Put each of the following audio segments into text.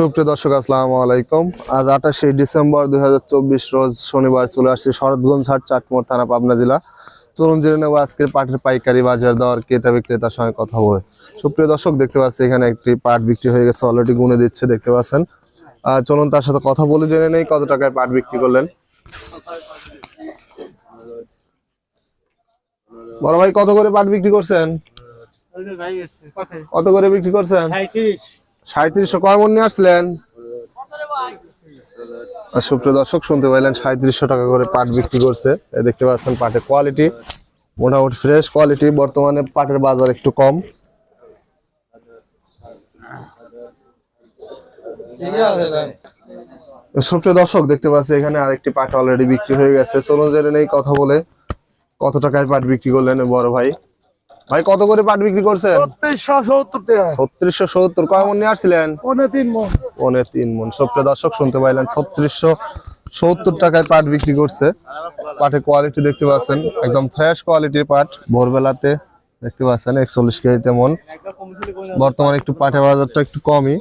সুপ্রিয় দর্শক আসসালামু আলাইকুম। আজ 28শে ডিসেম্বর 2024 রোজ শনিবার চলে আসছি শরৎগঞ্জ হাট, চাটমোহর থানা, পাবনা জেলা। চলুন জেনে নেব আজকের পাটের পাইকারি বাজার দর, ক্রেতা বিক্রেতার সঙ্গে কথা বলে। সুপ্রিয় দর্শক দেখতে পাচ্ছি এখানে একটি পাট বিক্রি হয়ে গেছে, অলরেডি গুনে দিচ্ছে, দেখতে পাচ্ছেন। চলুন তার সাথে কথা বলে জেনে নেই কত টাকায় পাট বিক্রি করলেন। বড় ভাই কত করে পাট বিক্রি করছেন? কত করে বিক্রি করছেন? 3700। কয় মন নিয়ে আসলেন? সুপ্রিয় দর্শক শুনতে পাইলেন 3700 টাকা করে পাট বিক্রি করছে। দেখতে পাচ্ছেন পাটের কোয়ালিটি মোটামুটি ফ্রেশ কোয়ালিটি। বর্তমানে পাটের বাজার একটু কম। সুপ্রিয় দর্শক দেখতে পাচ্ছি এখানে আরেকটি পাট অলরেডি বিক্রি হয়ে গেছে। চলুন জেনে নেই কথা বলে কত টাকায় পাট বিক্রি করলেন বড় ভাই। ভাই কত করে পাট বিক্রি করছেন? 3670 টাকা। 3670। কয় মন নিয়ে আসছিলেন? 3 মণ। 3 মন। সুপ্রিয় দর্শক শুনতে পাইলেন 3670 টাকায় পাট বিক্রি করছে। পাটের কোয়ালিটি দেখতে পাচ্ছেন একদম ফ্রেশ কোয়ালিটির পাট। ভোরবেলাতে দেখতে পাচ্ছেন 41 কেজিতে মন। বর্তমানে একটু পাটের বাজারটা একটু কমই।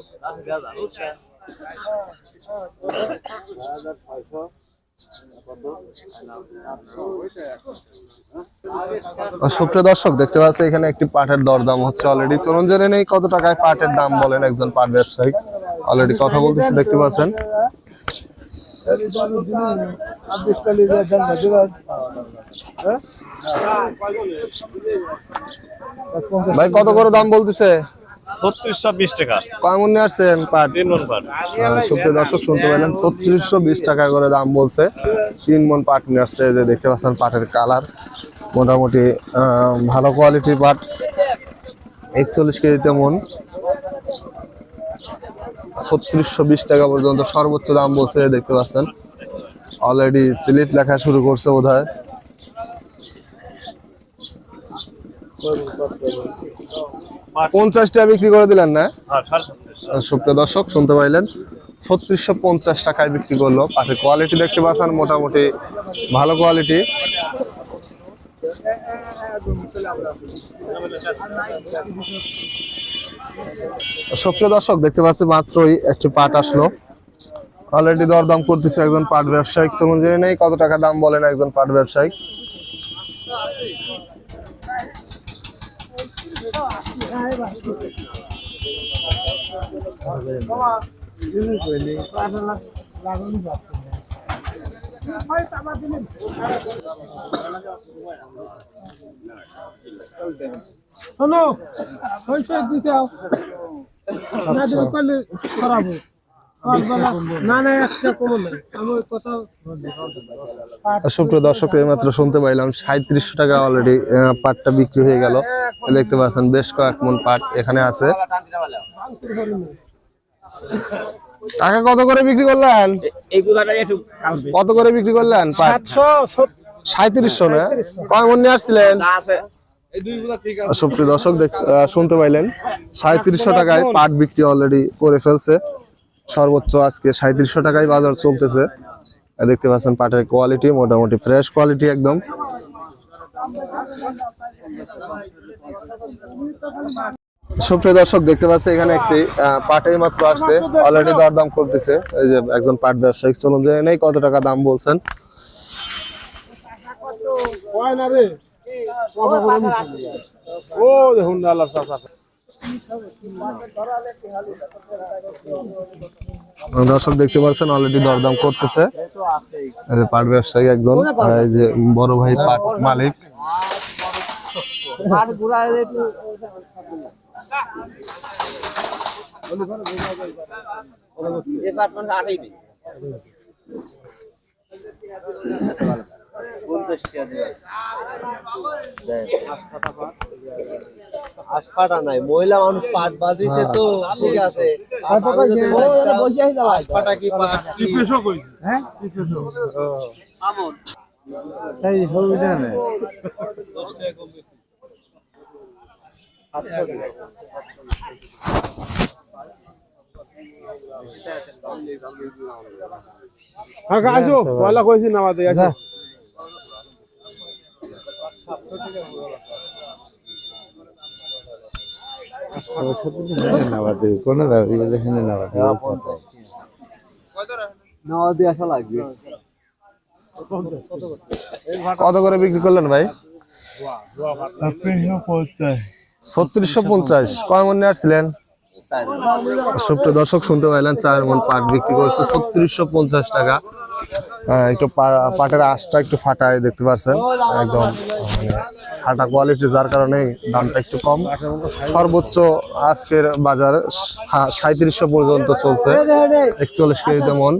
সুপ্রিয় দর্শক দেখতে পাচ্ছি এখানে একটি পাটের দরদাম হচ্ছে অলরেডি। চলুন জেনে নেই কত টাকায় পাটের দাম বলেন একজন পাট ব্যবসায়ী। অলরেডি কথা বলতেছে, দেখতে পাচ্ছেন। ভাই কত করে দাম বলতেছে? 3620 টাকা। কয় মন নিয়ে আসছেন পাট? 3 মণ পাট। সুপ্রিয় দর্শক শুনতে পেলেন 3620 টাকা করে দাম বলছে। 3 মন পাট নিয়ে আসছে। যে দেখতে পাচ্ছেন পাটের কালার মোটামুটি ভালো কোয়ালিটির পাট। 41 কেজিতে মন। 3620 টাকা পর্যন্ত সর্বোচ্চ দাম বলছে। দেখতে পাচ্ছেন অলরেডি সিলিপ লেখা শুরু করছে বোধহয়। পাট 50 টাকা বিক্রি করে দিলেন না? 3750। সুপ্রিয় দর্শক শুনতে পাইলেন 3650 টাকায় বিক্রি করলো। পাটের কোয়ালিটি দেখতে পাচ্ছেন মোটামুটি ভালো কোয়ালিটি। সুপ্রিয় দর্শক দেখতে পাচ্ছি মাত্রই একটি পাট আসলো, অলরেডি দরদাম করতেছে একজন পাট ব্যবসায়িক। চলুন জেনে নেই কত টাকা দাম বলেন একজন পাট ব্যবসায়িক। শোনো, সইসই দিছে না দিলে করলে খারাপ হবে। না না একটা কম নাই, আমি কথা। সুপ্রিয় দর্শক এইমাত্র শুনতে পাইলাম 3700 টাকা অলরেডি পাটটা বিক্রি হয়ে গেল। দেখতে পাচ্ছেন বেশ কয়েক মন পাট এখানে আছে। টাকা কত করে বিক্রি করলেন? কত করে বিক্রি করলেন পাট? 3700 না? কয় মন নিয়ে আসছিলেন? সুপ্রিয় দর্শক শুনতে পাইলেন 3700 টাকায় পাট বিক্রি অলরেডি করে ফেলছে। সর্বোচ্চ আজকে 3700 টাকায় বাজার চলতেছে। দেখতে পাচ্ছেন পাটের কোয়ালিটি মোটামুটি ফ্রেশ কোয়ালিটি একদম। সুপ্রিয় দর্শক দেখতে পাচ্ছি এখানে একটি পাটের মাত্র আসছে, অলরেডি দরদাম করতেছে এই যে একজন পাট ব্যবসায়ী। চলুন জেনে নেই কত টাকা দাম বলছেন। দর্শক দেখতে পাচ্ছেন অলরেডি দরদাম করতেছে পাট ব্যবসায়ী একজন, এই যে বড় ভাই পাট মালিক। আশপাটা নাই, মহিলা মানুষ পাট বাঁধিতে তো ঠিক আছে। আশপাটা কি পাট কি হ্যাঁ তাই হবে না। হ্যাঁ আসো, পয়লা কইছি নামাতে আসো। নাওয়া দিয়ে আসা লাগবে। কত করে বিক্রি করলেন ভাই? 3650। কয় মন নিয়ে আসছিলেন? সুপ্রিয় দর্শক শুনতে পাইলেন 4 মন পাট বিক্রি করছে 3650 টাকা। একটু পাটের আঁশটা একটু ফাটায় দেখতে পাচ্ছেন, একদম মানে ফাটা কোয়ালিটি, যার কারণে দামটা একটু কম। সর্বোচ্চ আজকের বাজার 3700 পর্যন্ত চলছে 41 কেজিতে মন।